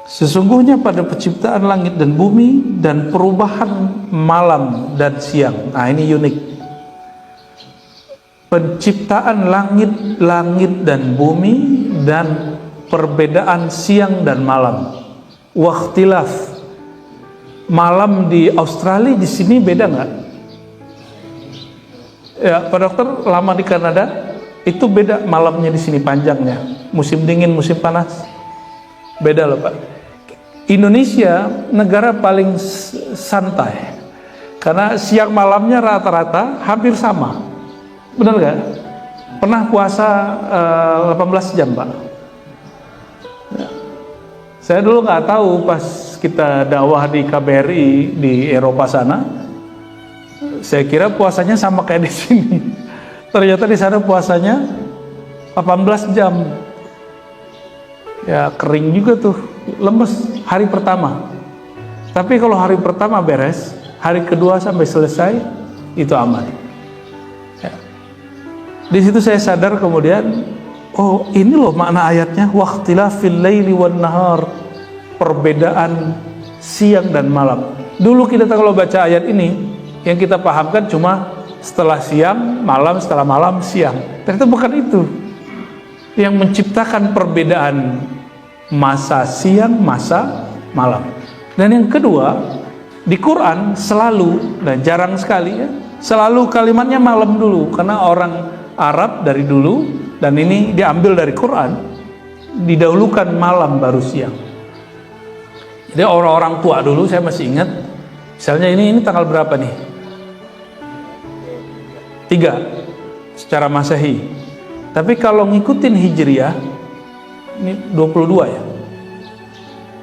Sesungguhnya pada penciptaan langit dan bumi dan perubahan malam dan siang. Nah, ini unik. Penciptaan langit dan bumi dan perbedaan siang dan malam. Wakhtilaf. Malam di Australia di sini beda nggak? Ya, Pak Dokter, lama di Kanada itu beda malamnya di sini panjangnya. Musim dingin, musim panas. Beda loh, Pak. Indonesia negara paling santai karena siang malamnya rata-rata hampir sama. Benar gak? Pernah puasa 18 jam, Pak? Ya. Saya dulu nggak tahu pas kita dakwah di KBRI di Eropa sana. Saya kira puasanya sama kayak di sini. Ternyata di sana puasanya 18 jam. Ya kering juga tuh, lemes hari pertama. Tapi kalau hari pertama beres, hari kedua sampai selesai itu aman. Ya. Di situ saya sadar kemudian, oh ini loh makna ayatnya, waqtilafil laili wan nahar, perbedaan siang dan malam. Dulu kita kalau baca ayat ini, yang kita pahamkan cuma setelah siang, malam, setelah malam, siang. Ternyata bukan itu. Yang menciptakan perbedaan masa siang, masa malam. Dan yang kedua, di Quran selalu dan jarang sekali ya, selalu kalimatnya malam dulu, karena orang Arab dari dulu, dan ini diambil dari Quran, didahulukan malam baru siang. Jadi orang-orang tua dulu, saya masih ingat, misalnya ini tanggal berapa nih? 3 secara Masehi. Tapi kalau ngikutin Hijriah ini 22 ya.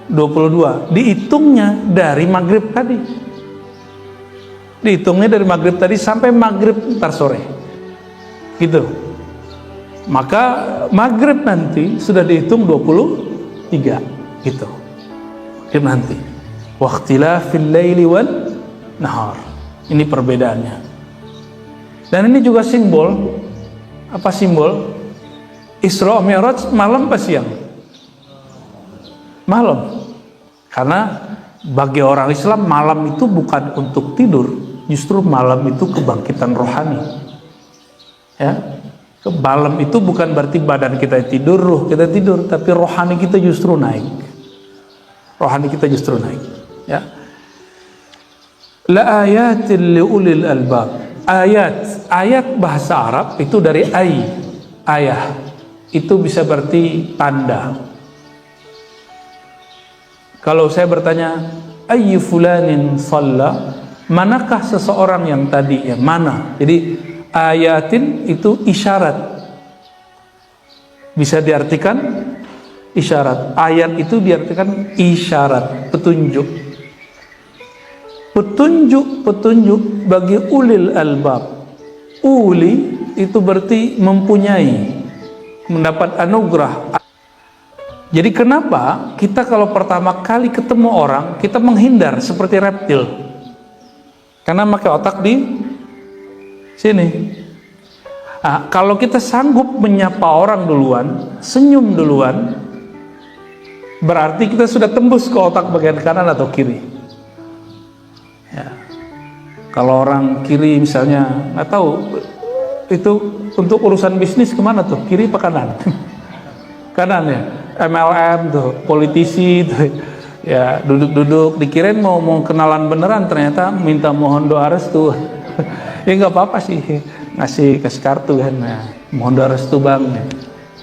22 dihitungnya dari maghrib tadi. Dihitungnya dari maghrib tadi sampai maghrib ntar sore. Gitu. Maka maghrib nanti sudah dihitung 23 gitu. Maghrib nanti. Waqtilafil laili wan nahar. Ini perbedaannya. Dan ini juga simbol. Apa simbol? Isra Mi'raj malam apa siang? Malam. Karena bagi orang Islam malam itu bukan untuk tidur, justru malam itu kebangkitan rohani. Ya. Malam itu bukan berarti badan kita tidur, ruh kita tidur, tapi rohani kita justru naik. Rohani kita justru naik, ya. La ayatil liulil albab. Ayat bahasa Arab itu dari ayah. Itu bisa berarti tanda. Kalau saya bertanya, ayyu fulanin shalla, manakah seseorang yang tadi, yang mana? Jadi ayatin itu isyarat. Bisa diartikan isyarat. Ayat itu diartikan isyarat, petunjuk. Petunjuk bagi ulil albab. Uli itu berarti mempunyai, mendapat anugerah. Jadi kenapa kita kalau pertama kali ketemu orang, kita menghindar seperti reptil? Karena pakai otak di sini. Nah, kalau kita sanggup menyapa orang duluan, senyum duluan, berarti kita sudah tembus ke otak bagian kanan atau kiri. Ya. Kalau orang kiri misalnya, nggak tahu itu untuk urusan bisnis kemana tuh, kiri apa kanan? Kanan ya. MLM tuh, politisi tuh, ya duduk-duduk, dikirain mau kenalan beneran, ternyata minta mohon doa restu. Ya nggak apa-apa sih, kasih kartu kan, ya, mohon doa restu bang.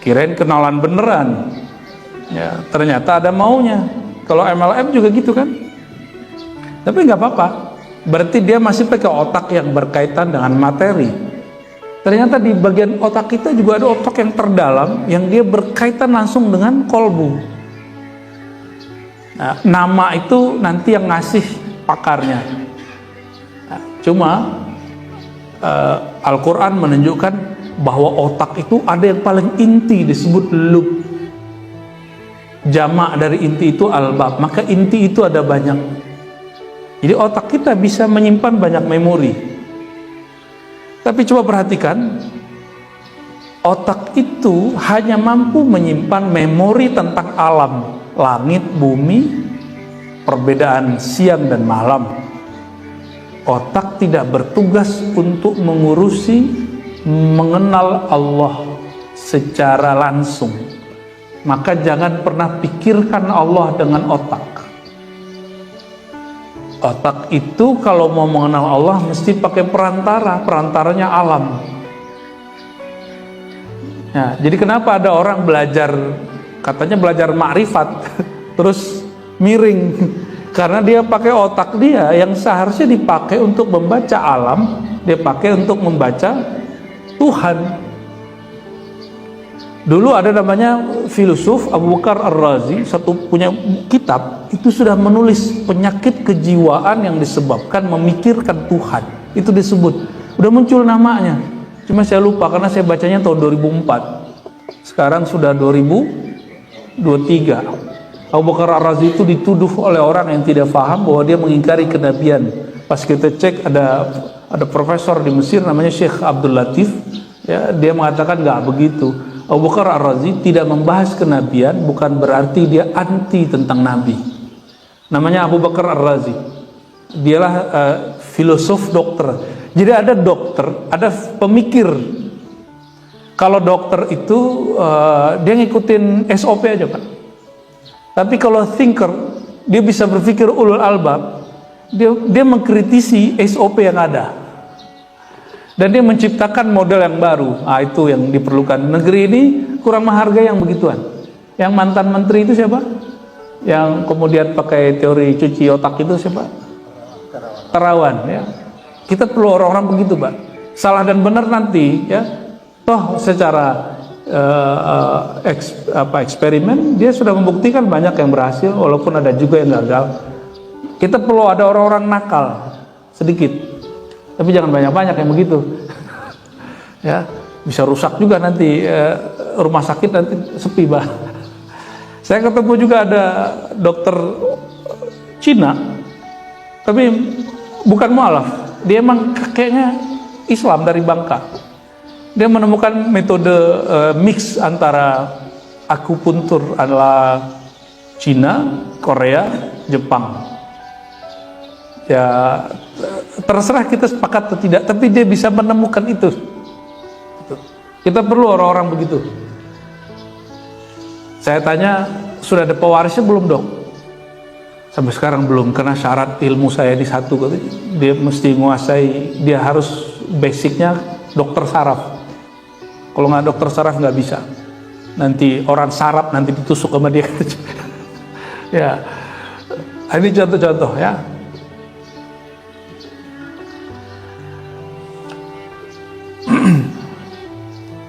Kirain kenalan beneran, ya ternyata ada maunya. Kalau MLM juga gitu kan, tapi nggak apa-apa. Berarti dia masih pakai otak yang berkaitan dengan materi. Ternyata di bagian otak kita juga ada otak yang terdalam yang dia berkaitan langsung dengan kolbu. Nah, nama itu nanti yang ngasih pakarnya. Nah, cuma Al-Quran menunjukkan bahwa otak itu ada yang paling inti disebut lub. Jamak dari inti itu albab. Maka inti itu ada banyak. Jadi otak kita bisa menyimpan banyak memori. Tapi coba perhatikan, otak itu hanya mampu menyimpan memori tentang alam. langit, bumi, perbedaan siang dan malam. Otak tidak bertugas untuk mengurusi mengenal Allah secara langsung. Maka jangan pernah pikirkan Allah dengan otak. Otak itu kalau mau mengenal Allah mesti pakai perantara, perantaranya alam. Ya, jadi kenapa ada orang belajar, katanya belajar makrifat, terus miring? Karena dia pakai otak dia yang seharusnya dipakai untuk membaca alam, dia pakai untuk membaca Tuhan. Dulu ada namanya filosof Abu Bakar Ar-Razi, satu punya kitab, itu sudah menulis penyakit kejiwaan yang disebabkan memikirkan Tuhan. Itu disebut, udah muncul namanya. Cuma saya lupa karena saya bacanya tahun 2004. Sekarang sudah 2023. Abu Bakar Ar-Razi itu dituduh oleh orang yang tidak paham bahwa dia mengingkari kenabian. Pas kita cek ada profesor di Mesir namanya Syekh Abdul Latif, ya, dia mengatakan nggak begitu. Abu Bakar Ar-Razi tidak membahas kenabian bukan berarti dia anti tentang nabi. Namanya Abu Bakar Ar-Razi. Dialah filosof dokter. Jadi ada dokter, ada pemikir. Kalau dokter itu dia ngikutin SOP aja, Pak. Tapi kalau thinker, dia bisa berpikir ulul albab. Dia mengkritisi SOP yang ada. Dan dia menciptakan model yang baru. Ah, itu yang diperlukan. Negeri ini kurang menghargai yang begituan. Yang mantan menteri itu siapa? Yang kemudian pakai teori cuci otak itu siapa? Terawan, ya. Kita perlu orang-orang begitu, Pak. Salah dan benar nanti, ya. Toh secara eksperimen dia sudah membuktikan banyak yang berhasil, walaupun ada juga yang gagal. Kita perlu ada orang-orang nakal sedikit, tapi jangan banyak-banyak yang begitu. Ya, bisa rusak juga nanti rumah sakit, nanti sepi, Pak. Saya ketemu juga ada dokter Cina, tapi bukan mualaf, dia emang kakeknya Islam dari Bangka. Dia menemukan metode mix antara akupuntur ala Cina, Korea, Jepang. Ya terserah kita sepakat atau tidak, tapi dia bisa menemukan itu. Kita perlu orang-orang begitu. Saya tanya, sudah ada pewarisnya belum, Dok? Sampai sekarang belum, karena syarat ilmu saya di satu, dia mesti menguasai, dia harus basicnya dokter saraf. Kalau nggak dokter saraf nggak bisa. Nanti orang saraf nanti ditusuk sama dia. Ya, ini contoh-contoh, ya.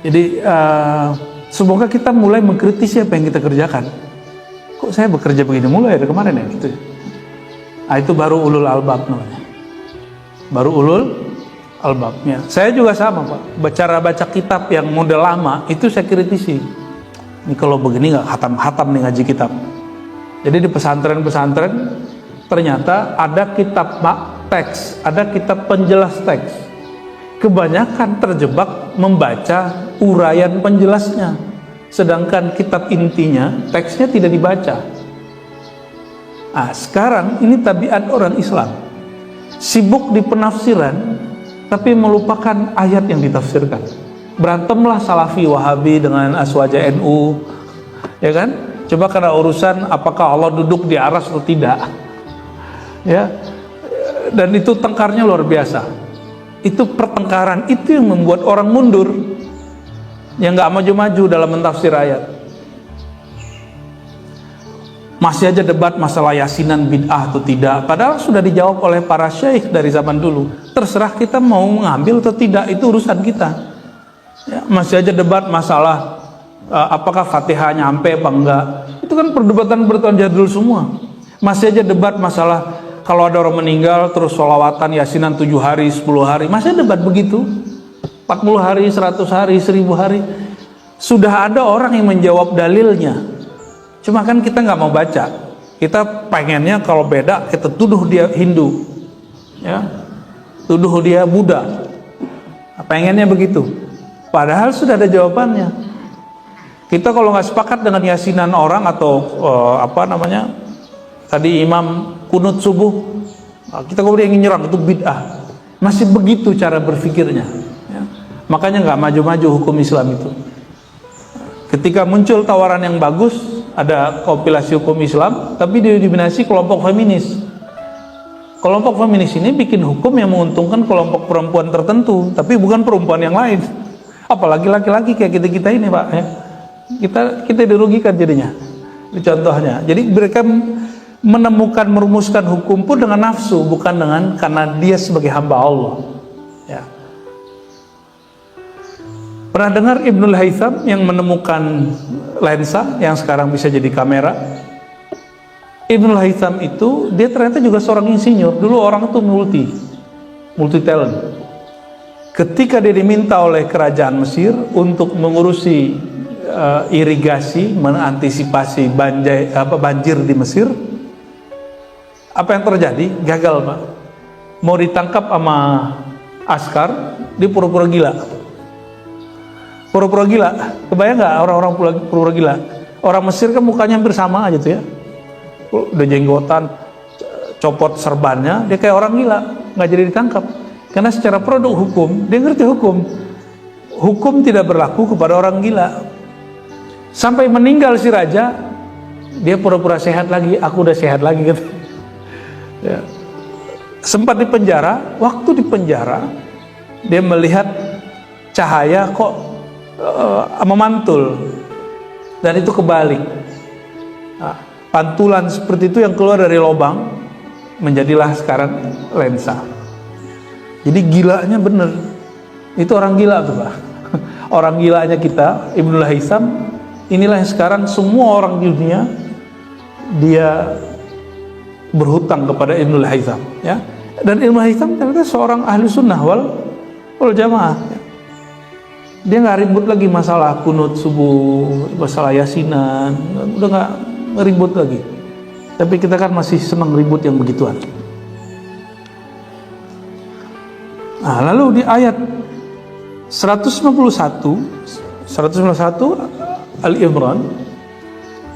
Jadi semoga kita mulai mengkritisi apa yang kita kerjakan. Kok saya bekerja begini mulai dari kemarin ya, gitu. Nah, itu baru ulul albab namanya. Baru ulul albabnya. Saya juga sama, Pak. Baca kitab yang model lama itu saya kritisi. Ini kalau begini nggak hatam nih ngaji kitab. Jadi di pesantren-pesantren ternyata ada kitab teks, ada kitab penjelas teks. Kebanyakan terjebak membaca uraian penjelasnya, sedangkan kitab intinya teksnya tidak dibaca. Ah, sekarang ini tabiat orang Islam, sibuk di penafsiran tapi melupakan ayat yang ditafsirkan. Berantemlah Salafi Wahabi dengan Aswaja NU, ya kan? Coba karena urusan apakah Allah duduk di aras atau tidak, ya. Dan itu tengkarnya luar biasa. Itu pertengkaran itu yang membuat orang mundur, yang nggak maju-maju dalam mentafsir ayat. Masih aja debat masalah yasinan bid'ah atau tidak, padahal sudah dijawab oleh para syekh dari zaman dulu. Terserah kita mau mengambil atau tidak, itu urusan kita. Ya, masih aja debat masalah apakah Fatihah nyampe apa enggak. Itu kan perdebatan jadul semua. Masih aja debat masalah kalau ada orang meninggal terus sholawatan yasinan 7 hari, 10 hari. Masih debat begitu. 40 hari, 100 hari, 1000 hari. Sudah ada orang yang menjawab dalilnya. Cuma kan kita nggak mau baca. Kita pengennya kalau beda kita tuduh dia Hindu, ya, tuduh dia Buddha. Pengennya begitu. Padahal sudah ada jawabannya. Kita kalau nggak sepakat dengan yasinan orang atau tadi imam kunut subuh, kita kemudian ingin nyerang, itu bid'ah. Masih begitu cara berpikirnya, ya. Makanya nggak maju-maju hukum Islam itu. Ketika muncul tawaran yang bagus, ada kompilasi hukum Islam, tapi didominasi kelompok feminis. Kelompok feminis ini bikin hukum yang menguntungkan kelompok perempuan tertentu, tapi bukan perempuan yang lain. Apalagi laki-laki kayak kita ini, Pak, ya. Kita dirugikan jadinya. Ini contohnya. Jadi mereka merumuskan hukum pun dengan nafsu, bukan karena dia sebagai hamba Allah, ya. Pernah dengar Ibnul Haytham yang menemukan lensa yang sekarang bisa jadi kamera? Ibnul Haytham itu dia ternyata juga seorang insinyur. Dulu orang itu multi talent. Ketika dia diminta oleh kerajaan Mesir untuk mengurusi irigasi, mengantisipasi banjir di Mesir, apa yang terjadi? Gagal, Pak. Mau ditangkap sama askar, dia pura-pura gila. Pura-pura gila. Kebayang nggak orang-orang pura-pura gila? Orang Mesir kan mukanya hampir sama aja tuh, ya. Udah jenggotan, copot serbannya, dia kayak orang gila, nggak jadi ditangkap. Karena secara produk hukum, dia ngerti hukum. Hukum tidak berlaku kepada orang gila. Sampai meninggal si raja, dia pura-pura sehat lagi. Aku udah sehat lagi, gitu. Ya. Sempat di penjara. Waktu di penjara, dia melihat cahaya kok memantul, dan itu kebalik. Nah, pantulan seperti itu yang keluar dari lubang menjadilah sekarang lensa. Jadi gilanya bener. Itu orang gila tuh, Pak. Orang gilanya kita, Ibnul Haytham, inilah yang sekarang semua orang di dunia dia berhutang kepada Ibnul Haytham, ya. Dan Ibnul Haytham ternyata seorang ahli sunnah wal jamaah, ya. Dia nggak ribut lagi masalah kunut subuh, masalah yasinan, udah nggak ribut lagi. Tapi kita kan masih senang ribut yang begituan. Nah, lalu di ayat 191 Al-Imran,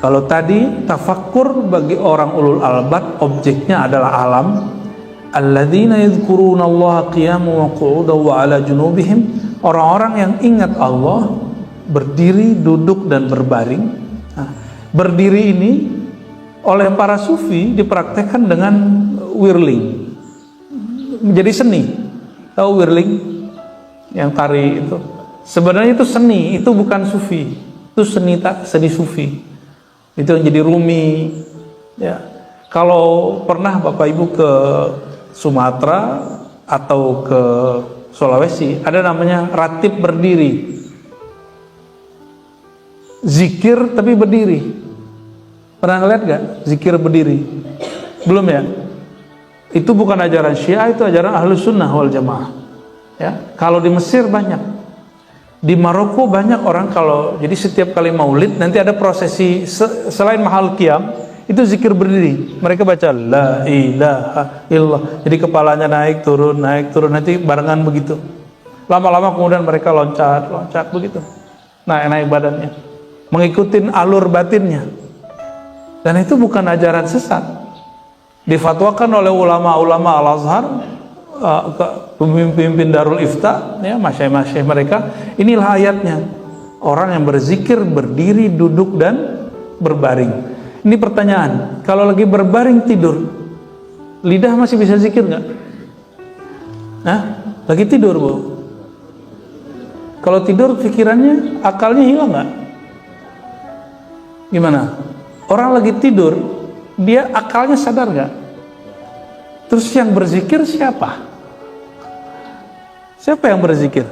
kalau tadi tafakkur bagi orang ulul albab objeknya adalah alam, alladzina yadhkurunallaha qiyaman wa qu'udan wa 'ala junubihim, orang-orang yang ingat Allah berdiri, duduk dan berbaring. Nah, berdiri ini oleh para sufi dipraktekkan dengan whirling, menjadi seni. Tahu whirling? Yang tari itu. Sebenarnya itu seni, itu bukan sufi. Itu seni sufi. Itu yang jadi Rumi, ya. Kalau pernah Bapak Ibu ke Sumatera atau ke Sulawesi, ada namanya ratib berdiri, zikir tapi berdiri. Pernah ngeliat gak zikir berdiri? Belum, ya? Itu bukan ajaran Syiah, itu ajaran Ahlus Sunnah wal Jamaah, ya. Kalau di Mesir banyak, di Maroko banyak orang kalau jadi setiap kali Maulid nanti ada prosesi selain mahal qiyam, itu zikir berdiri. Mereka baca la ilaha illallah. Jadi kepalanya naik turun nanti barengan begitu. Lama-lama kemudian mereka loncat begitu. Naik badannya. Mengikutin alur batinnya. Dan itu bukan ajaran sesat. Difatwakan oleh ulama-ulama Al-Azhar, pemimpin Darul Ifta, ya, masyaikh-masyaikh mereka. Inilah ayatnya. Orang yang berzikir berdiri, duduk dan berbaring. Ini pertanyaan, kalau lagi berbaring tidur, lidah masih bisa zikir nggak? Nah, lagi tidur, Bu. Kalau tidur pikirannya, akalnya hilang nggak? Gimana? Orang lagi tidur, dia akalnya sadar nggak? Terus yang berzikir siapa? Siapa yang berzikir?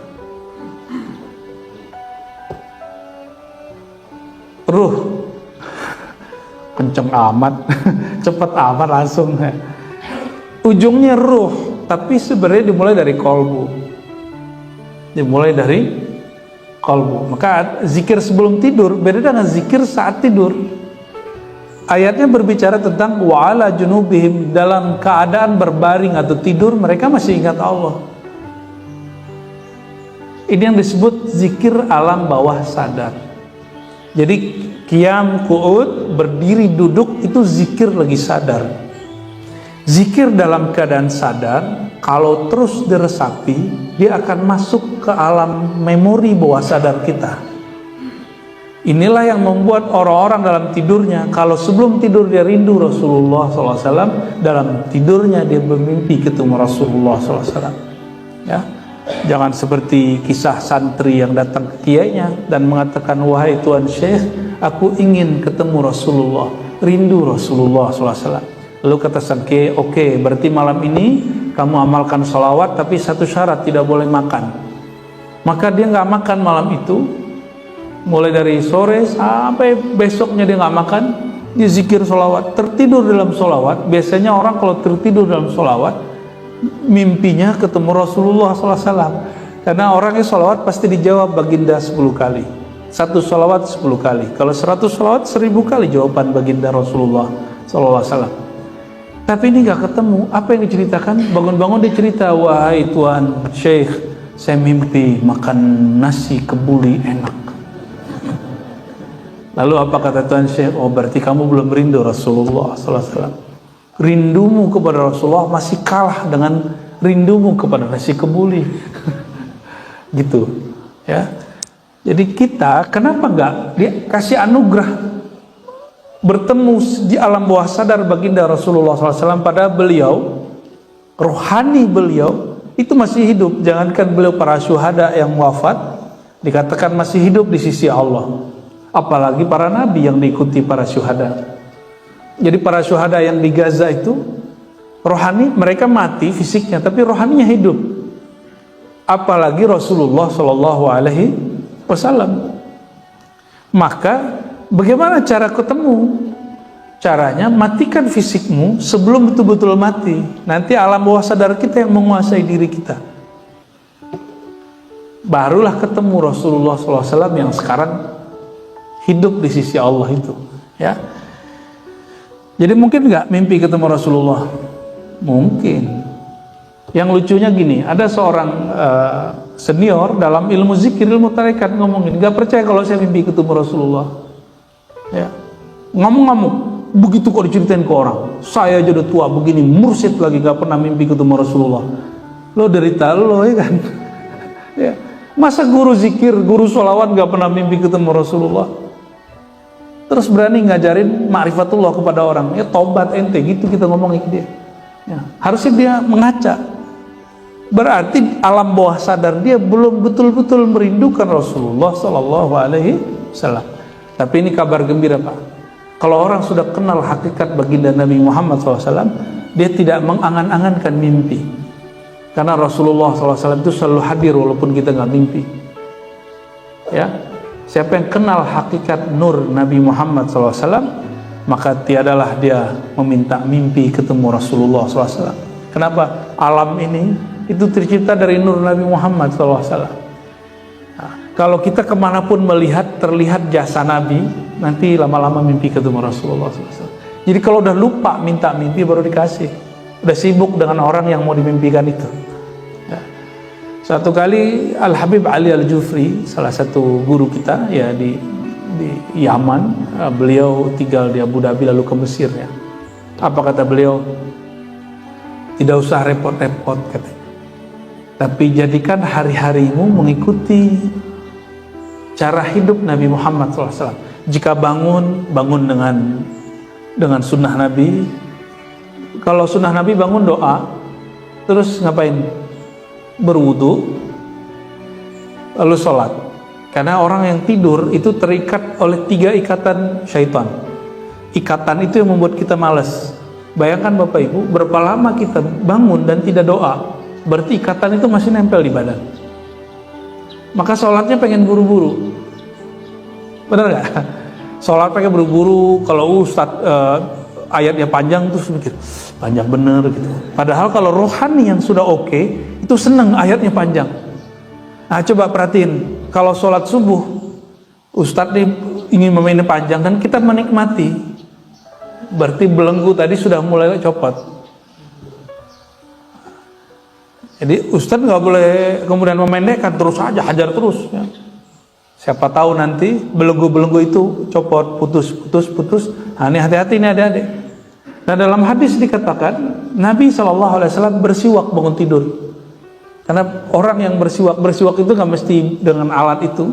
Ruh. Kenceng amat, cepat amat langsung. Ujungnya ruh, tapi sebenarnya dimulai dari kolbu. Dimulai dari kolbu. Maka zikir sebelum tidur beda dengan zikir saat tidur. Ayatnya berbicara tentang wa'ala junubihim, dalam keadaan berbaring atau tidur mereka masih ingat Allah. Ini yang disebut zikir alam bawah sadar. Jadi qiyam, qu'ud, berdiri, duduk itu zikir lagi sadar. Zikir dalam keadaan sadar, kalau terus diresapi, dia akan masuk ke alam memori bawah sadar kita. Inilah yang membuat orang-orang dalam tidurnya, kalau sebelum tidur dia rindu Rasulullah SAW, dalam tidurnya dia bermimpi ketemu Rasulullah SAW. Ya, jangan seperti kisah santri yang datang ke kiainya dan mengatakan, wahai Tuan Syekh, aku ingin ketemu Rasulullah, rindu Rasulullah SAW. Lalu kata sang kiai, oke, berarti malam ini kamu amalkan sholawat, tapi satu syarat, tidak boleh makan. Maka dia nggak makan malam itu, mulai dari sore sampai besoknya dia nggak makan, dia zikir sholawat, tertidur dalam sholawat. Biasanya orang kalau tertidur dalam sholawat, mimpinya ketemu Rasulullah SAW. Karena orangnya sholawat pasti dijawab baginda 10 kali. Satu sholawat 10 kali. Kalau 100 sholawat 1000 kali jawaban baginda Rasulullah SAW. Tapi ini nggak ketemu. Apa yang diceritakan? Bangun-bangun dia cerita, wahai Tuan Syekh, saya mimpi makan nasi kebuli enak. Lalu apa kata Tuan Syekh? Oh, berarti kamu belum rindu Rasulullah SAW. Rindumu kepada Rasulullah masih kalah dengan rindumu kepada nasi kebuli. Gitu ya. Jadi kita kenapa nggak dikasih anugerah bertemu di alam bawah sadar baginda Rasulullah SAW, pada beliau, rohani beliau itu masih hidup. Jangankan beliau para syuhada yang wafat, dikatakan masih hidup di sisi Allah. Apalagi para nabi yang diikuti para syuhada. Jadi para syuhada yang di Gaza itu, rohani mereka mati fisiknya, tapi rohaninya hidup. Apalagi Rasulullah SAW. Maka bagaimana cara ketemu? Caranya matikan fisikmu sebelum betul-betul mati. Nanti alam bawah sadar kita yang menguasai diri kita. Barulah ketemu Rasulullah SAW yang sekarang hidup di sisi Allah itu. Ya. Jadi mungkin nggak mimpi ketemu Rasulullah? Mungkin. Yang lucunya gini, ada seorang senior dalam ilmu zikir, ilmu tarekat ngomongin, nggak percaya kalau saya mimpi ketemu Rasulullah. Ya, ngomong-ngomong begitu kok diceritain ke orang, saya aja udah tua begini, mursyid lagi gak pernah mimpi ketemu Rasulullah. Lo derita lo, ya kan? Ya. Masa guru zikir, guru sholawat gak pernah mimpi ketemu Rasulullah, terus berani ngajarin ma'rifatullah kepada orang? Ya tobat ente, gitu kita ngomongin ke dia. Ya, harusnya dia mengaca. Berarti alam bawah sadar dia belum betul-betul merindukan Rasulullah SAW. Tapi ini kabar gembira, Pak. Kalau orang sudah kenal hakikat baginda Nabi Muhammad SAW, dia tidak mengangan-angankan mimpi. Karena Rasulullah SAW itu selalu hadir walaupun kita nggak mimpi. Ya, siapa yang kenal hakikat nur Nabi Muhammad SAW, maka tiadalah dia meminta mimpi ketemu Rasulullah SAW. Kenapa? Alam ini itu tercipta dari nur Nabi Muhammad SAW. Kalau kita kemanapun melihat, terlihat jasa Nabi, nanti lama-lama mimpi ketemu Rasulullah SAW. Jadi kalau udah lupa minta mimpi baru dikasih. Udah sibuk dengan orang yang mau dimimpikan itu. Ya. Satu kali Al-Habib Ali Al-Jufri, salah satu guru kita ya di Yaman, beliau tinggal di Abu Dhabi lalu ke Mesir ya. Apa kata beliau? Tidak usah repot-repot katanya. Tapi jadikan hari-harimu mengikuti cara hidup Nabi Muhammad SAW. Jika bangun dengan sunnah Nabi. Kalau sunnah Nabi bangun doa, terus ngapain? Berwudu, lalu sholat. Karena orang yang tidur itu terikat oleh 3 ikatan syaitan. Ikatan itu yang membuat kita malas. Bayangkan Bapak Ibu, berapa lama kita bangun dan tidak doa, berarti ikatan itu masih nempel di badan. Maka sholatnya pengen buru-buru, benar nggak? Sholat pengen buru-buru. Kalau ayatnya panjang terus mikir panjang bener gitu. Padahal kalau rohani yang sudah oke, itu seneng ayatnya panjang. Nah coba perhatiin, kalau sholat subuh Ustadz nih ingin memainkan panjang dan kita menikmati, berarti belenggu tadi sudah mulai copot. Jadi Ustadz nggak boleh kemudian memendekkan, terus aja hajar terus ya. Siapa tahu nanti belenggu-belenggu itu copot, putus. Nah, ini hati-hati nih adik-adik. Nah, dalam hadis dikatakan Nabi SAW bersiwak bangun tidur. Karena orang yang bersiwak itu nggak mesti dengan alat itu.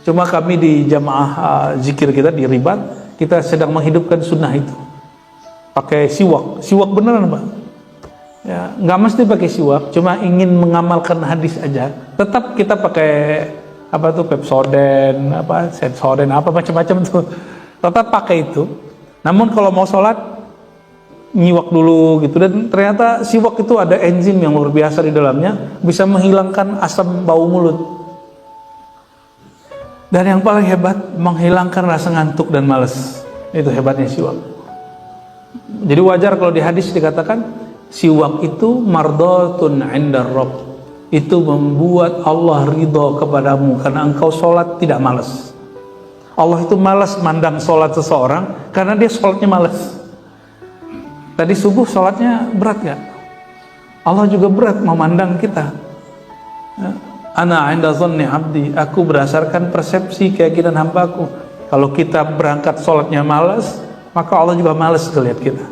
Cuma kami di jamaah zikir kita di Ribat, kita sedang menghidupkan sunnah itu. Pakai siwak beneran Pak. Ya, nggak mesti pakai siwak, cuma ingin mengamalkan hadis aja. Tetap kita pakai apa tuh Pepsodent, Sensodyne, macam-macam tuh. Tetap pakai itu. Namun kalau mau sholat nyiwak dulu gitu, dan ternyata siwak itu ada enzim yang luar biasa di dalamnya, bisa menghilangkan asam bau mulut. Dan yang paling hebat, menghilangkan rasa ngantuk dan malas. Itu hebatnya siwak. Jadi wajar kalau di hadis dikatakan siwak itu mardhatun 'inda Rabb. Itu membuat Allah ridho kepadamu karena engkau sholat tidak malas. Allah itu malas mandang sholat seseorang karena dia sholatnya malas. Tadi subuh sholatnya berat gak? Allah juga berat memandang kita. Ana 'inda dhanni 'abdi, aku berdasarkan persepsi keyakinan hambaku. Kalau kita berangkat sholatnya malas, maka Allah juga malas ngelihat kita.